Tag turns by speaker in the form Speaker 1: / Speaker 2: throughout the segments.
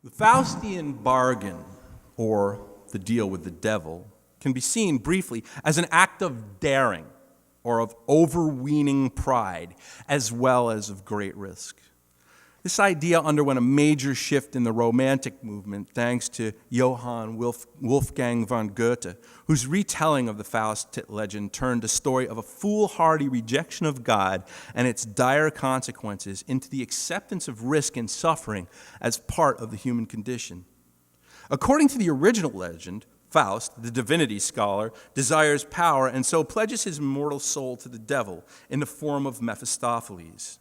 Speaker 1: The Faustian bargain, or the deal with the devil, can be seen briefly as an act of daring or of overweening pride, as well as of great risk. This idea underwent a major shift in the Romantic movement thanks to Johann Wolfgang von Goethe, whose retelling of the Faust legend turned a story of a foolhardy rejection of God and its dire consequences into the acceptance of risk and suffering as part of the human condition. According to the original legend, Faust, the divinity scholar, desires power and so pledges his immortal soul to the devil in the form of Mephistopheles.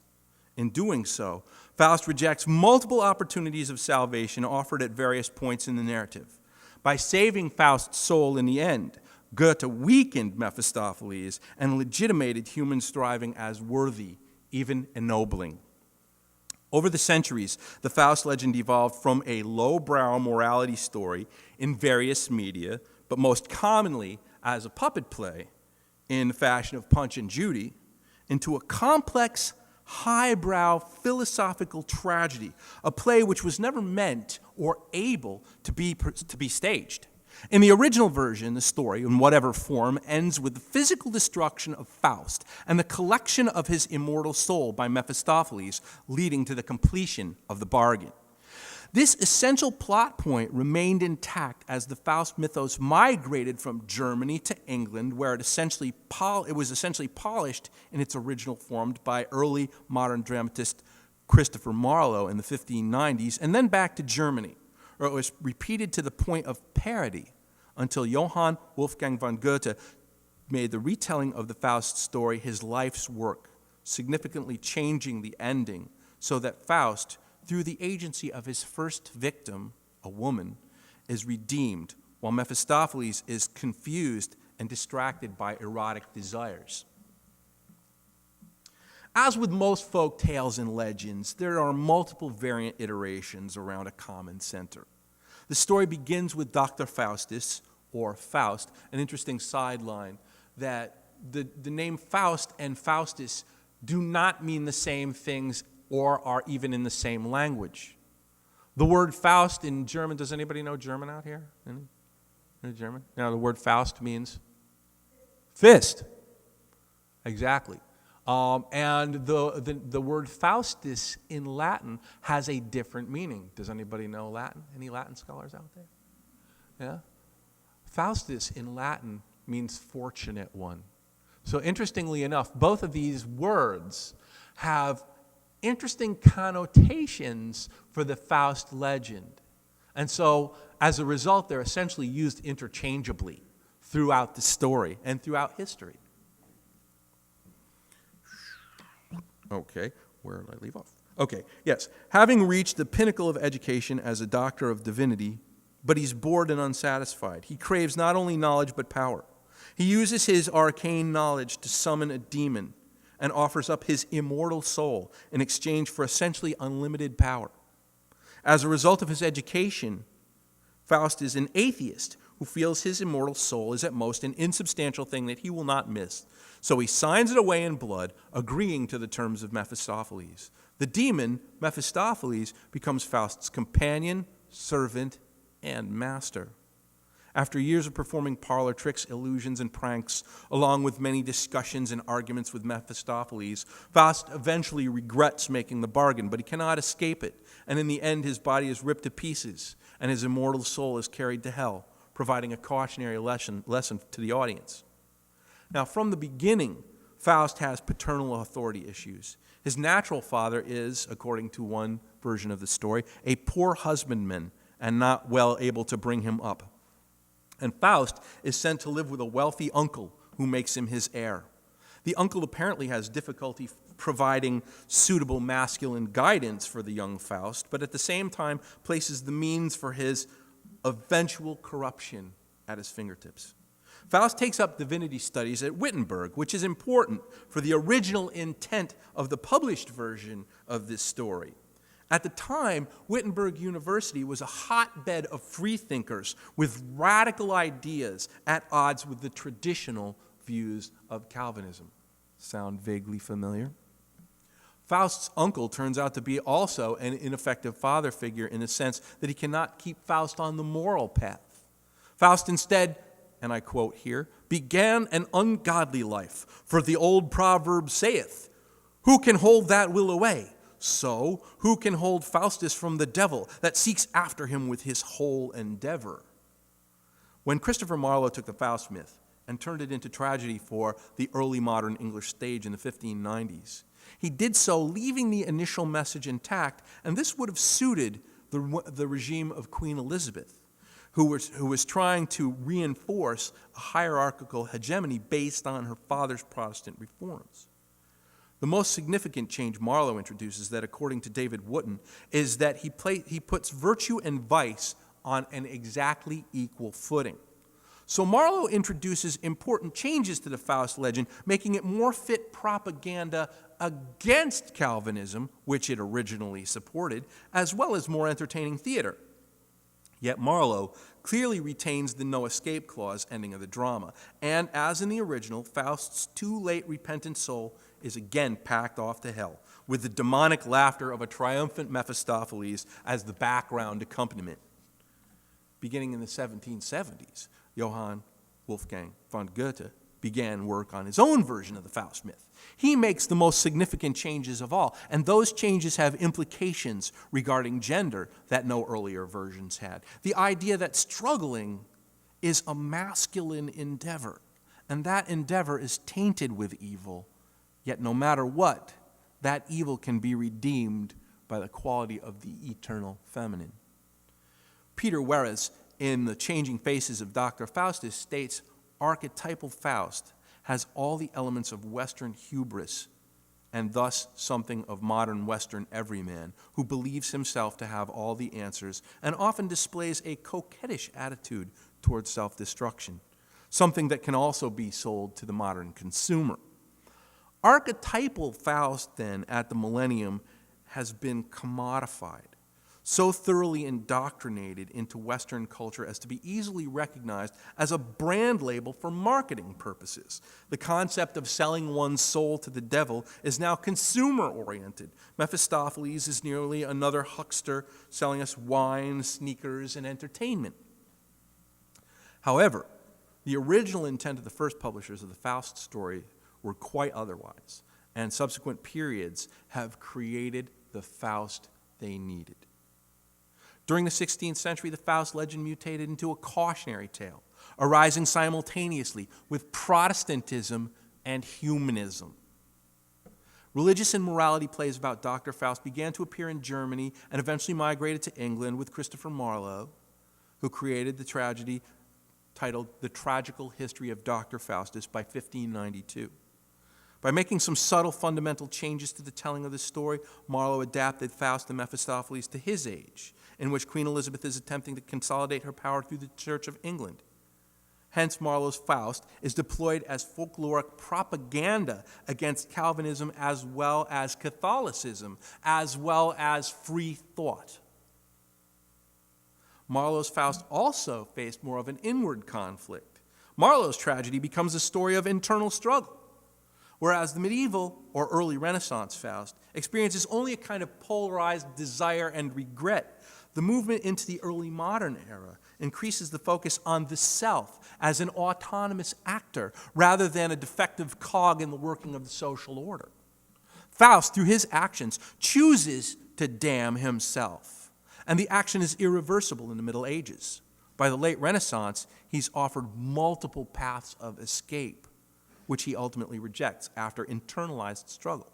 Speaker 1: In doing so, Faust rejects multiple opportunities of salvation offered at various points in the narrative. By saving Faust's soul in the end, Goethe weakened Mephistopheles and legitimated human striving as worthy, even ennobling. Over the centuries, the Faust legend evolved from a lowbrow morality story in various media, but most commonly as a puppet play in the fashion of Punch and Judy, into a complex, highbrow philosophical tragedy, a play which was never meant or able to be staged. In the original version, the story, in whatever form, ends with the physical destruction of Faust and the collection of his immortal soul by Mephistopheles, leading to the completion of the bargain. This essential plot point remained intact as the Faust mythos migrated from Germany to England, where it was essentially polished in its original form by early modern dramatist Christopher Marlowe in the 1590s, and then back to Germany, where it was repeated to the point of parody until Johann Wolfgang von Goethe made the retelling of the Faust story his life's work, significantly changing the ending so that Faust, through the agency of his first victim, a woman, is redeemed, while Mephistopheles is confused and distracted by erotic desires. As with most folk tales and legends, there are multiple variant iterations around a common center. The story begins with Dr. Faustus, or Faust, an interesting sideline that the name Faust and Faustus do not mean the same things or are even in the same language. The word Faust in German, does anybody know German out here? Any German? Now, the word Faust means fist. Exactly. And the word Faustus in Latin has a different meaning. Does anybody know Latin? Any Latin scholars out there? Yeah? Faustus in Latin means fortunate one. So interestingly enough, both of these words have interesting connotations for the Faust legend. And so, as a result, they're essentially used interchangeably throughout the story and throughout history. Okay, where did I leave off? Okay, yes. Having reached the pinnacle of education as a doctor of divinity, but he's bored and unsatisfied. He craves not only knowledge but power. He uses his arcane knowledge to summon a demon and offers up his immortal soul in exchange for essentially unlimited power. As a result of his education, Faust is an atheist who feels his immortal soul is at most an insubstantial thing that he will not miss. So he signs it away in blood, agreeing to the terms of Mephistopheles. The demon, Mephistopheles, becomes Faust's companion, servant, and master. After years of performing parlor tricks, illusions, and pranks, along with many discussions and arguments with Mephistopheles, Faust eventually regrets making the bargain, but he cannot escape it. And in the end, his body is ripped to pieces, and his immortal soul is carried to hell, providing a cautionary lesson to the audience. Now, from the beginning, Faust has paternal authority issues. His natural father is, according to one version of the story, a poor husbandman and not well able to bring him up. And Faust is sent to live with a wealthy uncle who makes him his heir. The uncle apparently has difficulty providing suitable masculine guidance for the young Faust, but at the same time places the means for his eventual corruption at his fingertips. Faust takes up divinity studies at Wittenberg, which is important for the original intent of the published version of this story. At the time, Wittenberg University was a hotbed of freethinkers with radical ideas at odds with the traditional views of Calvinism. Sound vaguely familiar? Faust's uncle turns out to be also an ineffective father figure in the sense that he cannot keep Faust on the moral path. Faust instead, and I quote here, began an ungodly life, for the old proverb saith, who can hold that will away? So, who can hold Faustus from the devil that seeks after him with his whole endeavor? When Christopher Marlowe took the Faust myth and turned it into tragedy for the early modern English stage in the 1590s, he did so leaving the initial message intact, and this would have suited the regime of Queen Elizabeth, who was trying to reinforce a hierarchical hegemony based on her father's Protestant reforms. The most significant change Marlowe introduces, that according to David Wootton, is that he puts virtue and vice on an exactly equal footing. So Marlowe introduces important changes to the Faust legend, making it more fit propaganda against Calvinism, which it originally supported, as well as more entertaining theater. Yet Marlowe clearly retains the no escape clause ending of the drama, and as in the original, Faust's too late repentant soul is again packed off to hell, with the demonic laughter of a triumphant Mephistopheles as the background accompaniment. Beginning in the 1770s, Johann Wolfgang von Goethe began work on his own version of the Faust myth. He makes the most significant changes of all, and those changes have implications regarding gender that no earlier versions had. The idea that struggling is a masculine endeavor, and that endeavor is tainted with evil, yet no matter what, that evil can be redeemed by the quality of the eternal feminine. Peter Werres, in The Changing Faces of Dr. Faustus, states, archetypal Faust has all the elements of Western hubris and thus something of modern Western everyman who believes himself to have all the answers and often displays a coquettish attitude towards self-destruction, something that can also be sold to the modern consumer. Archetypal Faust, then, at the millennium has been commodified, so thoroughly indoctrinated into Western culture as to be easily recognized as a brand label for marketing purposes. The concept of selling one's soul to the devil is now consumer-oriented. Mephistopheles is merely another huckster selling us wine, sneakers, and entertainment. However, the original intent of the first publishers of the Faust story were quite otherwise, and subsequent periods have created the Faust they needed. During the 16th century, the Faust legend mutated into a cautionary tale, arising simultaneously with Protestantism and humanism. Religious and morality plays about Dr. Faust began to appear in Germany and eventually migrated to England with Christopher Marlowe, who created the tragedy titled The Tragical History of Dr. Faustus by 1592. By making some subtle fundamental changes to the telling of the story, Marlowe adapted Faust and Mephistopheles to his age, in which Queen Elizabeth is attempting to consolidate her power through the Church of England. Hence, Marlowe's Faust is deployed as folkloric propaganda against Calvinism as well as Catholicism, as well as free thought. Marlowe's Faust also faced more of an inward conflict. Marlowe's tragedy becomes a story of internal struggle, whereas the medieval or early Renaissance Faust experiences only a kind of polarized desire and regret. The movement into the early modern era increases the focus on the self as an autonomous actor rather than a defective cog in the working of the social order. Faust, through his actions, chooses to damn himself, and the action is irreversible in the Middle Ages. By the late Renaissance, he's offered multiple paths of escape, which he ultimately rejects after internalized struggle.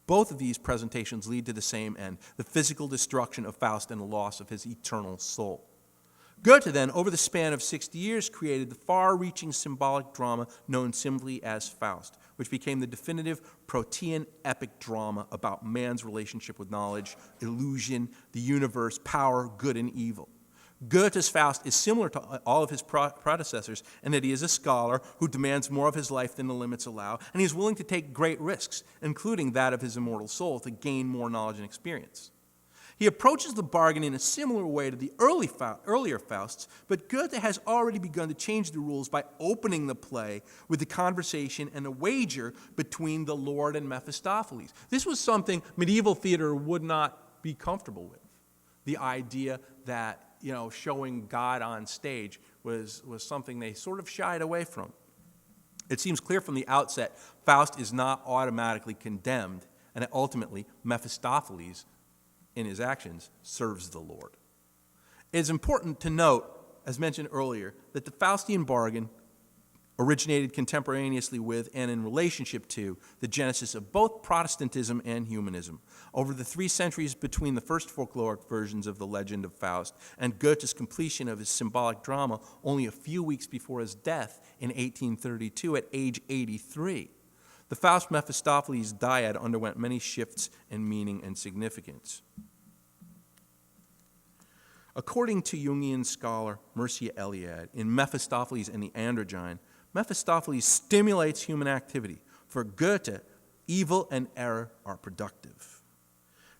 Speaker 1: Both of these presentations lead to the same end, the physical destruction of Faust and the loss of his eternal soul. Goethe then, over the span of 60 years, created the far-reaching symbolic drama known simply as Faust, which became the definitive Protean epic drama about man's relationship with knowledge, illusion, the universe, power, good and evil. Goethe's Faust is similar to all of his predecessors in that he is a scholar who demands more of his life than the limits allow, and he is willing to take great risks, including that of his immortal soul, to gain more knowledge and experience. He approaches the bargain in a similar way to the earlier Fausts, but Goethe has already begun to change the rules by opening the play with the conversation and the wager between the Lord and Mephistopheles. This was something medieval theater would not be comfortable with. The idea that, showing God on stage was something they sort of shied away from. It seems clear from the outset, Faust is not automatically condemned, and ultimately Mephistopheles, in his actions, serves the Lord. It is important to note, as mentioned earlier, that the Faustian bargain originated contemporaneously with and in relationship to the genesis of both Protestantism and humanism. Over the 3 centuries between the first folkloric versions of the legend of Faust and Goethe's completion of his symbolic drama only a few weeks before his death in 1832 at age 83, the Faust-Mephistopheles dyad underwent many shifts in meaning and significance. According to Jungian scholar Mircea Eliade, in Mephistopheles and the Androgyne, Mephistopheles stimulates human activity. For Goethe, evil and error are productive.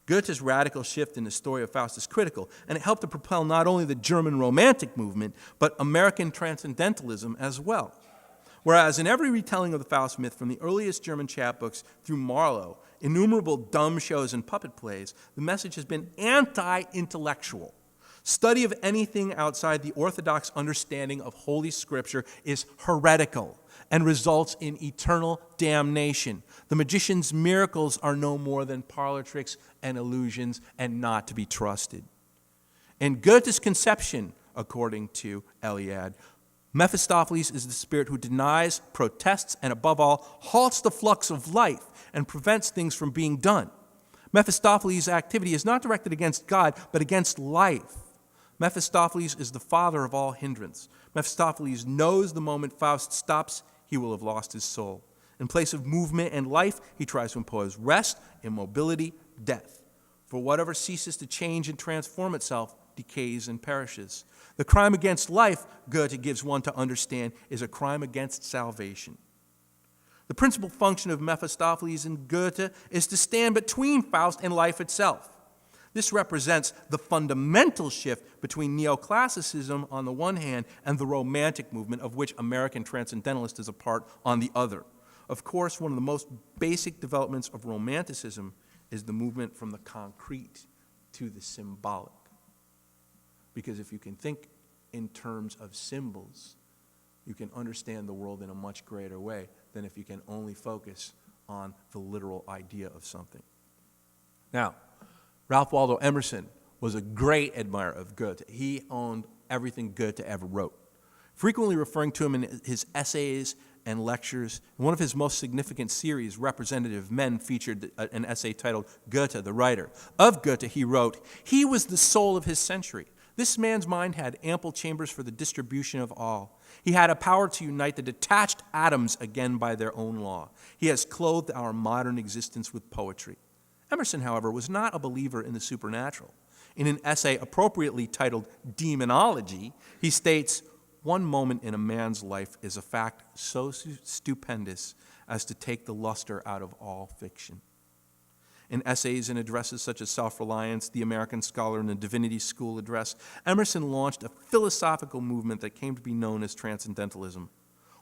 Speaker 1: Goethe's radical shift in the story of Faust is critical, and it helped to propel not only the German Romantic movement, but American Transcendentalism as well. Whereas in every retelling of the Faust myth, from the earliest German chapbooks through Marlowe, innumerable dumb shows and puppet plays, the message has been anti-intellectual. Study of anything outside the orthodox understanding of Holy Scripture is heretical and results in eternal damnation. The magician's miracles are no more than parlor tricks and illusions and not to be trusted. In Goethe's conception, according to Eliade, Mephistopheles is the spirit who denies, protests, and above all, halts the flux of life and prevents things from being done. Mephistopheles' activity is not directed against God, but against life. Mephistopheles is the father of all hindrance. Mephistopheles knows the moment Faust stops, he will have lost his soul. In place of movement and life, he tries to impose rest, immobility, death. For whatever ceases to change and transform itself decays and perishes. The crime against life, Goethe gives one to understand, is a crime against salvation. The principal function of Mephistopheles in Goethe is to stand between Faust and life itself. This represents the fundamental shift between neoclassicism on the one hand and the Romantic movement, of which American Transcendentalist is a part, on the other. Of course, one of the most basic developments of Romanticism is the movement from the concrete to the symbolic. Because if you can think in terms of symbols, you can understand the world in a much greater way than if you can only focus on the literal idea of something. Now, Ralph Waldo Emerson was a great admirer of Goethe. He owned everything Goethe ever wrote, frequently referring to him in his essays and lectures. One of his most significant series, Representative Men, featured an essay titled Goethe, the Writer. Of Goethe, he wrote, "He was the soul of his century. This man's mind had ample chambers for the distribution of all. He had a power to unite the detached atoms again by their own law. He has clothed our modern existence with poetry." Emerson, however, was not a believer in the supernatural. In an essay appropriately titled Demonology, he states, "One moment in a man's life is a fact so stupendous as to take the luster out of all fiction." In essays and addresses such as Self-Reliance, The American Scholar, and the Divinity School Address, Emerson launched a philosophical movement that came to be known as Transcendentalism.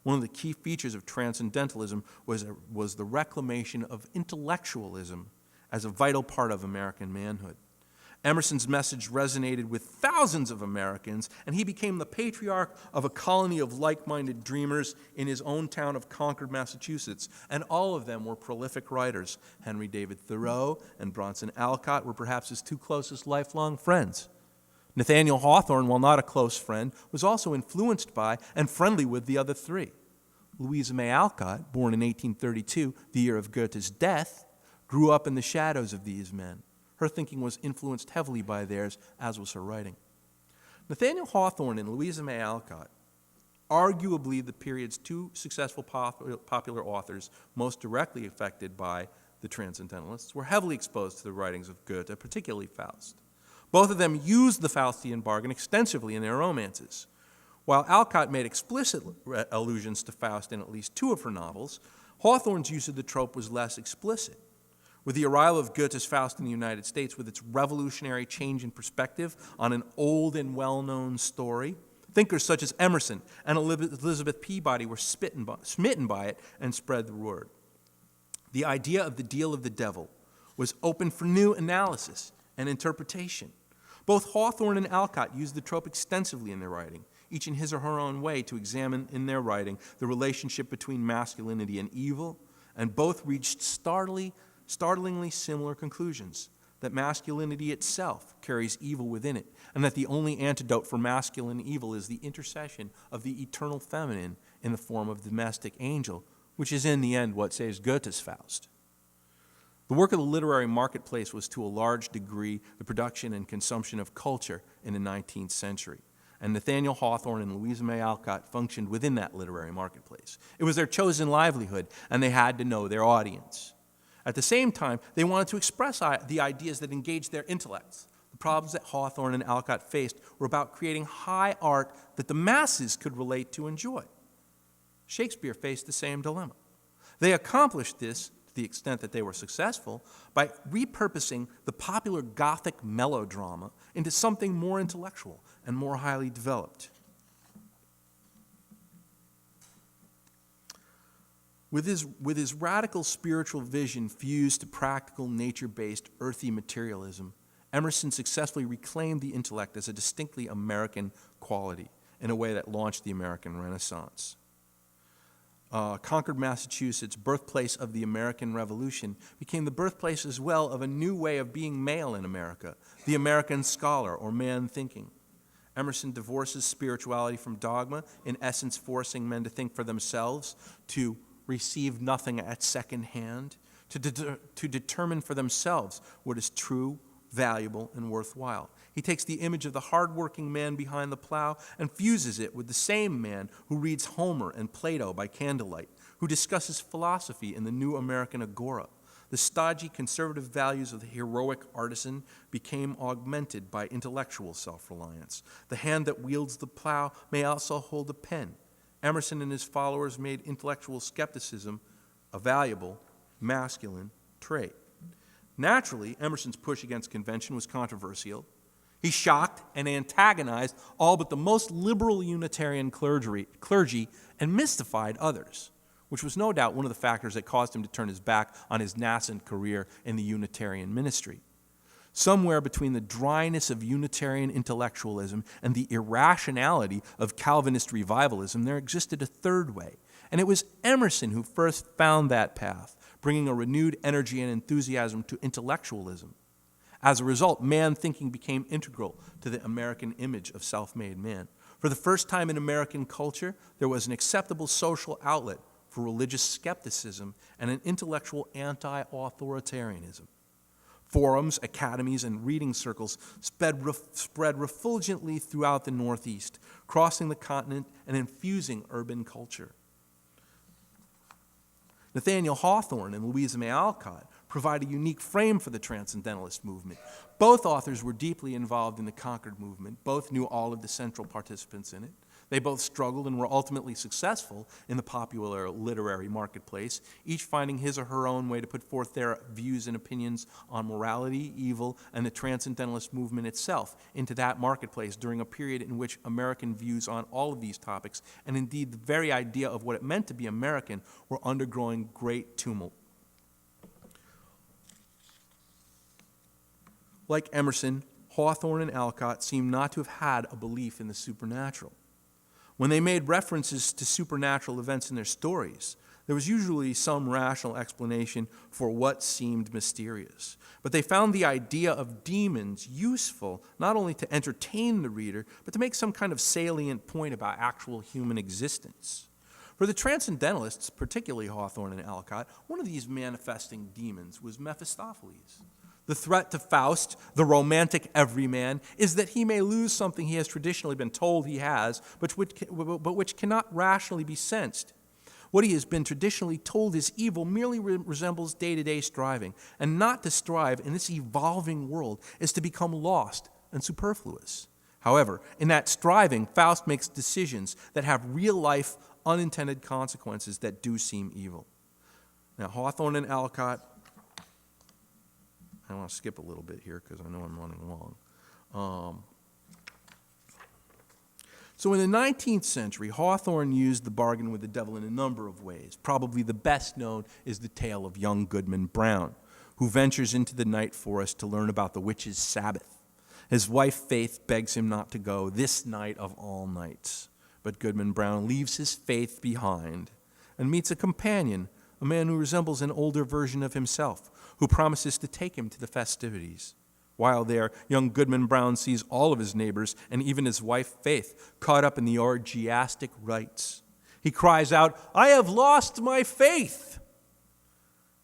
Speaker 1: One of the key features of Transcendentalism was the reclamation of intellectualism as a vital part of American manhood. Emerson's message resonated with thousands of Americans, and he became the patriarch of a colony of like-minded dreamers in his own town of Concord, Massachusetts, and all of them were prolific writers. Henry David Thoreau and Bronson Alcott were perhaps his 2 closest lifelong friends. Nathaniel Hawthorne, while not a close friend, was also influenced by and friendly with the other 3. Louisa May Alcott, born in 1832, the year of Goethe's death, grew up in the shadows of these men. Her thinking was influenced heavily by theirs, as was her writing. Nathaniel Hawthorne and Louisa May Alcott, arguably the period's 2 successful popular authors most directly affected by the Transcendentalists, were heavily exposed to the writings of Goethe, particularly Faust. Both of them used the Faustian bargain extensively in their romances. While Alcott made explicit allusions to Faust in at least 2 of her novels, Hawthorne's use of the trope was less explicit. With the arrival of Goethe's Faust in the United States, with its revolutionary change in perspective on an old and well-known story, thinkers such as Emerson and Elizabeth Peabody were smitten by it and spread the word. The idea of the deal of the devil was open for new analysis and interpretation. Both Hawthorne and Alcott used the trope extensively in their writing, each in his or her own way to examine in their writing the relationship between masculinity and evil, and both reached startlingly similar conclusions, that masculinity itself carries evil within it, and that the only antidote for masculine evil is the intercession of the eternal feminine in the form of the domestic angel, which is in the end what saves Goethe's Faust. The work of the literary marketplace was to a large degree the production and consumption of culture in the 19th century, and Nathaniel Hawthorne and Louisa May Alcott functioned within that literary marketplace. It was their chosen livelihood, and they had to know their audience. At the same time, they wanted to express the ideas that engaged their intellects. The problems that Hawthorne and Alcott faced were about creating high art that the masses could relate to and enjoy. Shakespeare faced the same dilemma. They accomplished this, to the extent that they were successful, by repurposing the popular Gothic melodrama into something more intellectual and more highly developed. With his radical spiritual vision fused to practical, nature-based, earthy materialism, Emerson successfully reclaimed the intellect as a distinctly American quality in a way that launched the American Renaissance. Concord, Massachusetts, birthplace of the American Revolution, became the birthplace as well of a new way of being male in America, the American scholar or man thinking. Emerson divorces spirituality from dogma, in essence forcing men to think for themselves, to receive nothing at second hand, to determine for themselves what is true, valuable, and worthwhile. He takes the image of the hardworking man behind the plow and fuses it with the same man who reads Homer and Plato by candlelight, who discusses philosophy in the new American agora. The stodgy conservative values of the heroic artisan became augmented by intellectual self-reliance. The hand that wields the plow may also hold a pen. Emerson and his followers made intellectual skepticism a valuable, masculine trait. Naturally, Emerson's push against convention was controversial. He shocked and antagonized all but the most liberal Unitarian clergy and mystified others, which was no doubt one of the factors that caused him to turn his back on his nascent career in the Unitarian ministry. Somewhere between the dryness of Unitarian intellectualism and the irrationality of Calvinist revivalism, there existed a third way, and it was Emerson who first found that path, bringing a renewed energy and enthusiasm to intellectualism. As a result, man thinking became integral to the American image of self-made man. For the first time in American culture, there was an acceptable social outlet for religious skepticism and an intellectual anti-authoritarianism. Forums, academies, and reading circles spread refulgently throughout the Northeast, crossing the continent and infusing urban culture. Nathaniel Hawthorne and Louisa May Alcott provide a unique frame for the Transcendentalist movement. Both authors were deeply involved in the Concord movement. Both knew all of the central participants in it. They both struggled and were ultimately successful in the popular literary marketplace, each finding his or her own way to put forth their views and opinions on morality, evil, and the Transcendentalist movement itself into that marketplace during a period in which American views on all of these topics, and indeed the very idea of what it meant to be American, were undergoing great tumult. Like Emerson, Hawthorne and Alcott seem not to have had a belief in the supernatural. When they made references to supernatural events in their stories, there was usually some rational explanation for what seemed mysterious. But they found the idea of demons useful not only to entertain the reader, but to make some kind of salient point about actual human existence. For the Transcendentalists, particularly Hawthorne and Alcott, one of these manifesting demons was Mephistopheles. The threat to Faust, the romantic everyman, is that he may lose something he has traditionally been told he has, but which cannot rationally be sensed. What he has been traditionally told is evil merely resembles day-to-day striving, and not to strive in this evolving world is to become lost and superfluous. However, in that striving, Faust makes decisions that have real-life, unintended consequences that do seem evil. Now, Hawthorne and Alcott I want to skip a little bit here because I know I'm running long. So in the 19th century, Hawthorne used the bargain with the devil in a number of ways. Probably the best known is the tale of young Goodman Brown, who ventures into the night forest to learn about the witch's Sabbath. His wife, Faith, begs him not to go this night of all nights. But Goodman Brown leaves his faith behind and meets a companion, a man who resembles an older version of himself, who promises to take him to the festivities. While there, young Goodman Brown sees all of his neighbors and even his wife, Faith, caught up in the orgiastic rites. He cries out, "I have lost my faith!"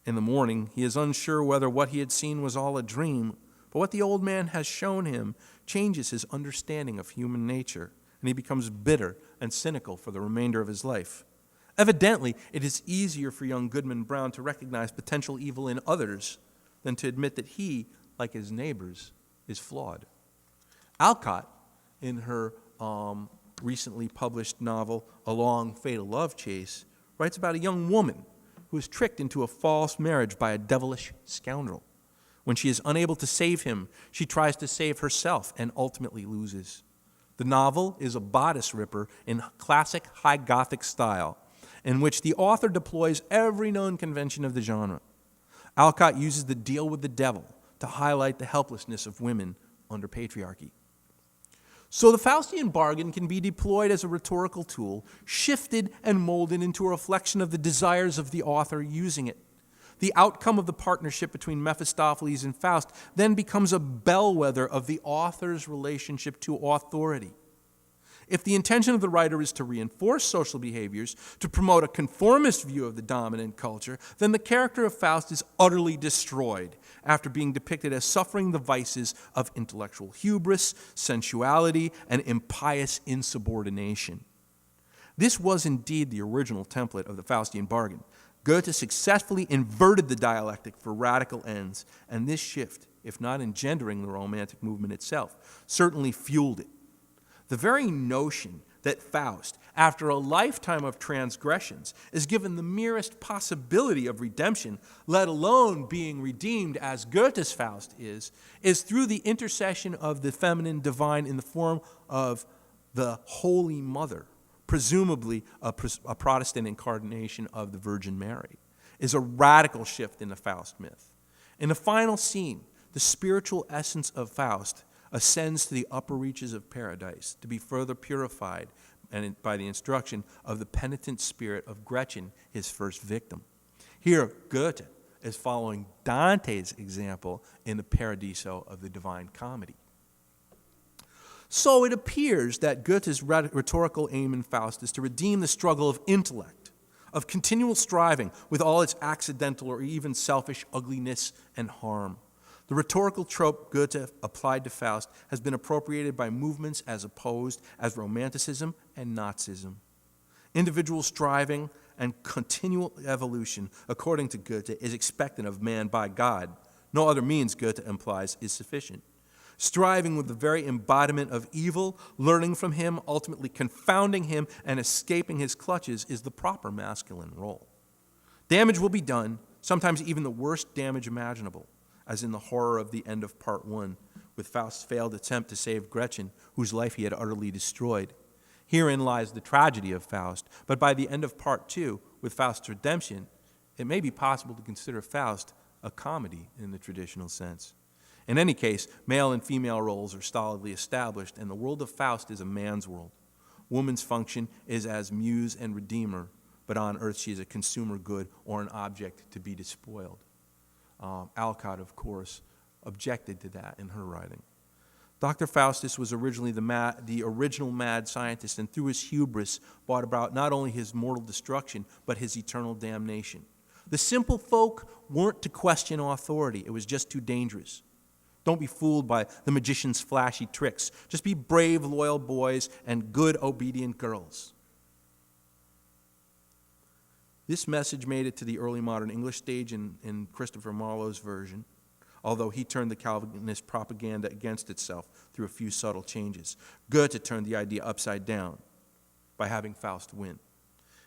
Speaker 1: In the morning, he is unsure whether what he had seen was all a dream, but what the old man has shown him changes his understanding of human nature, and he becomes bitter and cynical for the remainder of his life. Evidently, it is easier for young Goodman Brown to recognize potential evil in others than to admit that he, like his neighbors, is flawed. Alcott, in her recently published novel, A Long Fatal Love Chase, writes about a young woman who is tricked into a false marriage by a devilish scoundrel. When she is unable to save him, she tries to save herself and ultimately loses. The novel is a bodice ripper in classic high Gothic style, in which the author deploys every known convention of the genre. Alcott uses the deal with the devil to highlight the helplessness of women under patriarchy. So the Faustian bargain can be deployed as a rhetorical tool, shifted and molded into a reflection of the desires of the author using it. The outcome of the partnership between Mephistopheles and Faust then becomes a bellwether of the author's relationship to authority. If the intention of the writer is to reinforce social behaviors, to promote a conformist view of the dominant culture, then the character of Faust is utterly destroyed after being depicted as suffering the vices of intellectual hubris, sensuality, and impious insubordination. This was indeed the original template of the Faustian bargain. Goethe successfully inverted the dialectic for radical ends, and this shift, if not engendering the Romantic movement itself, certainly fueled it. The very notion that Faust, after a lifetime of transgressions, is given the merest possibility of redemption, let alone being redeemed as Goethe's Faust is through the intercession of the feminine divine in the form of the Holy Mother, presumably a Protestant incarnation of the Virgin Mary, is a radical shift in the Faust myth. In the final scene, the spiritual essence of Faust ascends to the upper reaches of paradise to be further purified and by the instruction of the penitent spirit of Gretchen, his first victim. Here, Goethe is following Dante's example in the Paradiso of the Divine Comedy. So it appears that Goethe's rhetorical aim in Faust is to redeem the struggle of intellect, of continual striving with all its accidental or even selfish ugliness and harm. The rhetorical trope Goethe applied to Faust has been appropriated by movements as opposed as Romanticism and Nazism. Individual striving and continual evolution, according to Goethe, is expected of man by God. No other means, Goethe implies, is sufficient. Striving with the very embodiment of evil, learning from him, ultimately confounding him, and escaping his clutches is the proper masculine role. Damage will be done, sometimes even the worst damage imaginable, as in the horror of the end of Part 1, with Faust's failed attempt to save Gretchen, whose life he had utterly destroyed. Herein lies the tragedy of Faust, but by the end of Part 2, with Faust's redemption, it may be possible to consider Faust a comedy in the traditional sense. In any case, male and female roles are solidly established, and the world of Faust is a man's world. Woman's function is as muse and redeemer, but on earth she is a consumer good or an object to be despoiled. Alcott, of course, objected to that in her writing. Dr. Faustus was originally the original mad scientist, and through his hubris brought about not only his mortal destruction, but his eternal damnation. The simple folk weren't to question authority. It was just too dangerous. Don't be fooled by the magician's flashy tricks. Just be brave, loyal boys and good, obedient girls. This message made it to the early modern English stage in Christopher Marlowe's version, although he turned the Calvinist propaganda against itself through a few subtle changes. Goethe turned the idea upside down by having Faust win.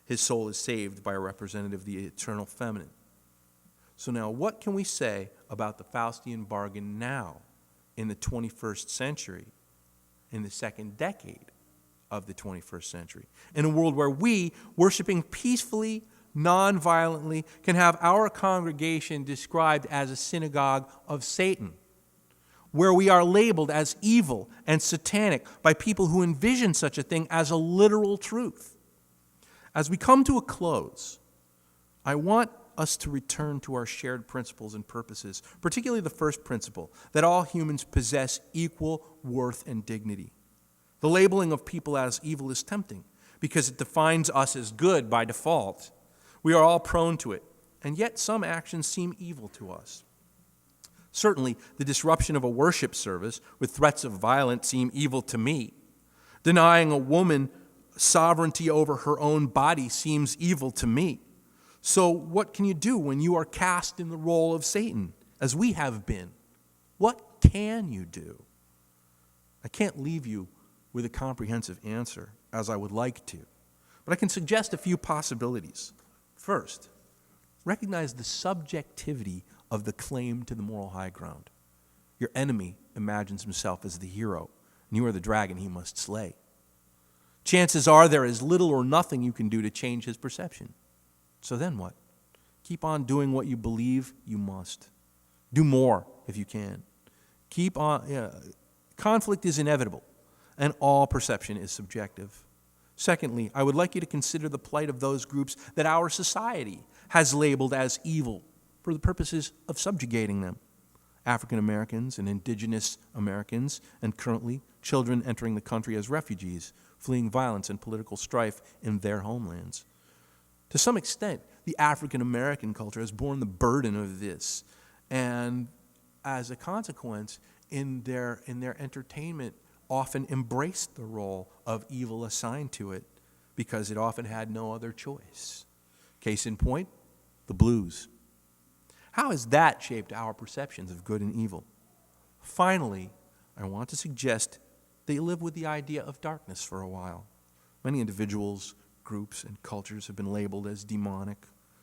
Speaker 1: His soul is saved by a representative of the eternal feminine. So now, what can we say about the Faustian bargain now in the 21st century, in the second decade of the 21st century, in a world where we, worshiping peacefully, non-violently, can have our congregation described as a synagogue of Satan, where we are labeled as evil and satanic by people who envision such a thing as a literal truth? As we come to a close, I want us to return to our shared principles and purposes, particularly the first principle, that all humans possess equal worth and dignity. The labeling of people as evil is tempting because it defines us as good by default. We are all prone to it, and yet some actions seem evil to us. Certainly, the disruption of a worship service with threats of violence seem evil to me. Denying a woman sovereignty over her own body seems evil to me. So what can you do when you are cast in the role of Satan, as we have been? What can you do? I can't leave you with a comprehensive answer, as I would like to, but I can suggest a few possibilities. First, recognize the subjectivity of the claim to the moral high ground. Your enemy imagines himself as the hero, and you are the dragon he must slay. Chances are there is little or nothing you can do to change his perception. So then what? Keep on doing what you believe you must. Do more if you can. Keep on. Conflict is inevitable, and all perception is subjective. Secondly, I would like you to consider the plight of those groups that our society has labeled as evil for the purposes of subjugating them. African Americans and indigenous Americans, and currently children entering the country as refugees, fleeing violence and political strife in their homelands. To some extent, the African American culture has borne the burden of this, and as a consequence, in their entertainment, often embraced the role of evil assigned to it because it often had no other choice. Case in point, the blues. How has that shaped our perceptions of good and evil? Finally, I want to suggest that you live with the idea of darkness for a while. Many individuals, groups, and cultures have been labeled as demonic,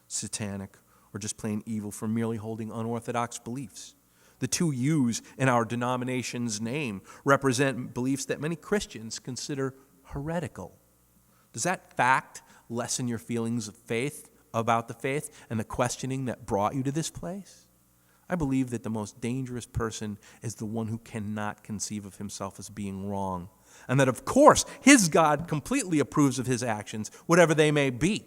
Speaker 1: satanic, or just plain evil for merely holding unorthodox beliefs. The two U's in our denomination's name represent beliefs that many Christians consider heretical. Does that fact lessen your feelings of faith about the faith and the questioning that brought you to this place? I believe that the most dangerous person is the one who cannot conceive of himself as being wrong, and that, of course, his God completely approves of his actions, whatever they may be.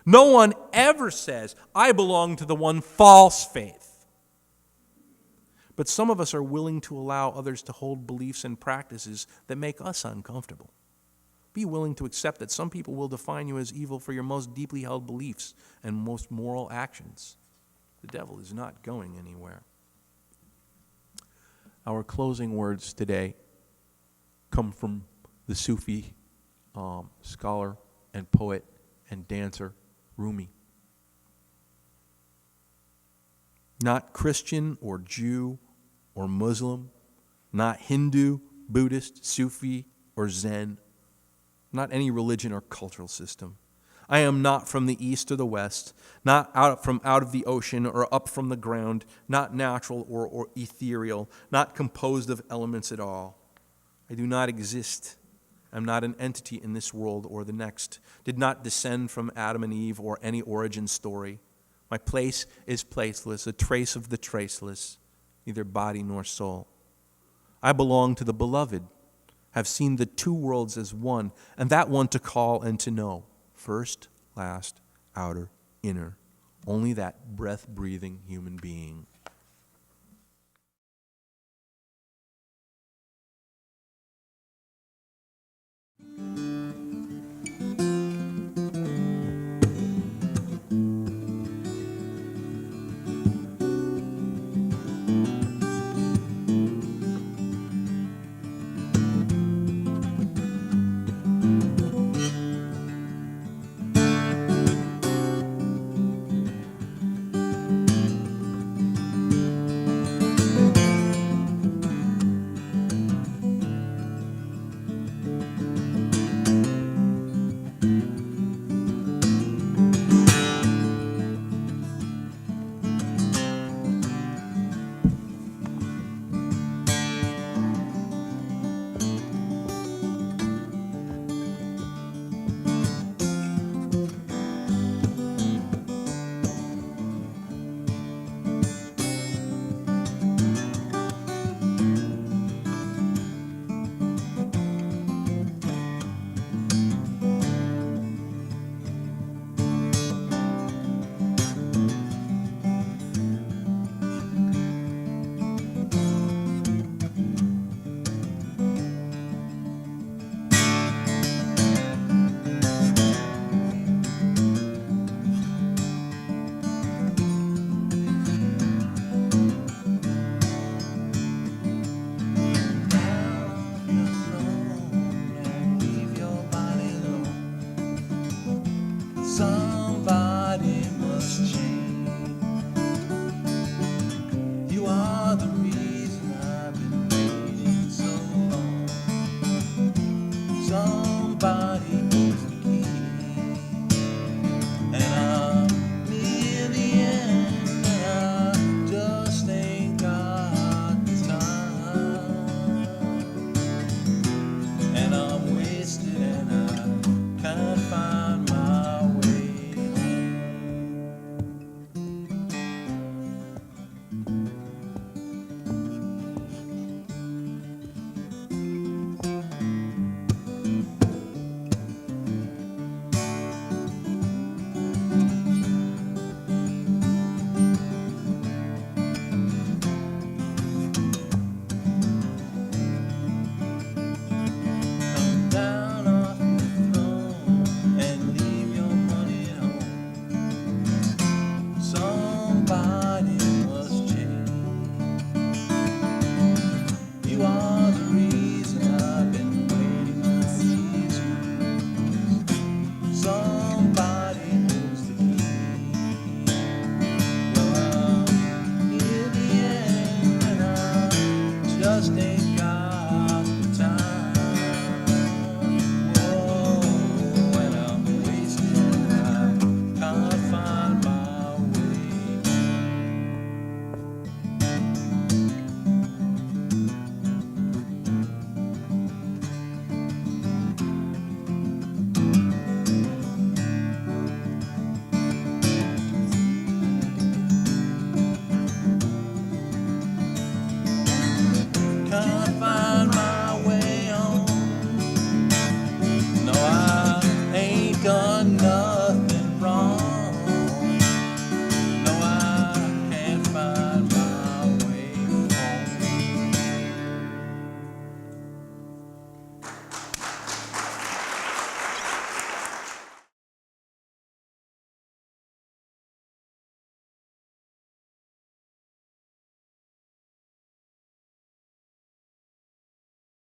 Speaker 1: No one ever says, I belong to the one false faith. But some of us are willing to allow others to hold beliefs and practices that make us uncomfortable. Be willing to accept that some people will define you as evil for your most deeply held beliefs and most moral actions. The devil is not going anywhere. Our closing words today come from the Sufi scholar and poet and dancer Rumi. Not Christian or Jew or Muslim, not Hindu, Buddhist, Sufi, or Zen, not any religion or cultural system. I am not from the east or the west, not out of the ocean or up from the ground, not natural or ethereal, not composed of elements at all. I do not exist. I'm not an entity in this world or the next, did not descend from Adam and Eve or any origin story. My place is placeless, a trace of the traceless, neither body nor soul. I belong to the beloved, have seen the two worlds as one, and that one to call and to know. First, last, outer, inner. Only that breath-breathing human being.